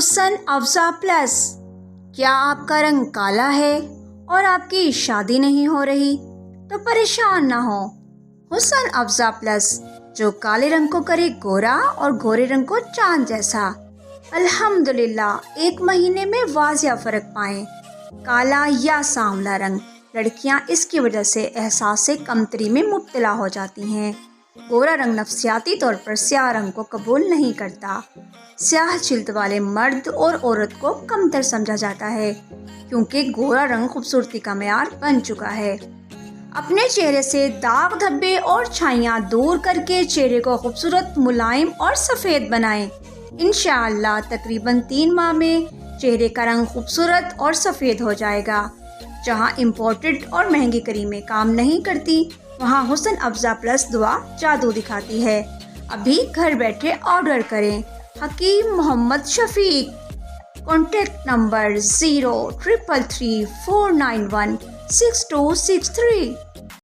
حسن افزا پلس، کیا آپ کا رنگ کالا ہے اور آپ کی شادی نہیں ہو رہی تو پریشان نہ ہو۔ حسن افزا پلس جو کالے رنگ کو کرے گورا اور گورے رنگ کو چاند جیسا۔ الحمدللہ 1 مہینے میں واضح فرق پائیں۔ کالا یا سانولا رنگ، لڑکیاں اس کی وجہ سے احساس کمتری میں مبتلا ہو جاتی ہیں۔ گورا رنگ نفسیاتی طور پر سیاہ رنگ کو قبول نہیں کرتا۔ سیاہ جلد والے مرد اور عورت کو کمتر سمجھا جاتا ہے کیونکہ گورا رنگ خوبصورتی کا معیار بن چکا ہے۔ اپنے چہرے سے داغ دھبے اور چھائیاں دور کر کے چہرے کو خوبصورت، ملائم اور سفید بنائیں۔ انشاءاللہ تقریباً 3 ماہ میں چہرے کا رنگ خوبصورت اور سفید ہو جائے گا۔ جہاں امپورٹڈ اور مہنگی کریمیں کام نہیں کرتی، وہاں حسن افزا پلس دعا جادو دکھاتی ہے۔ ابھی گھر بیٹھے آرڈر کریں۔ حکیم محمد شفیق، کانٹیکٹ نمبر 03334916263۔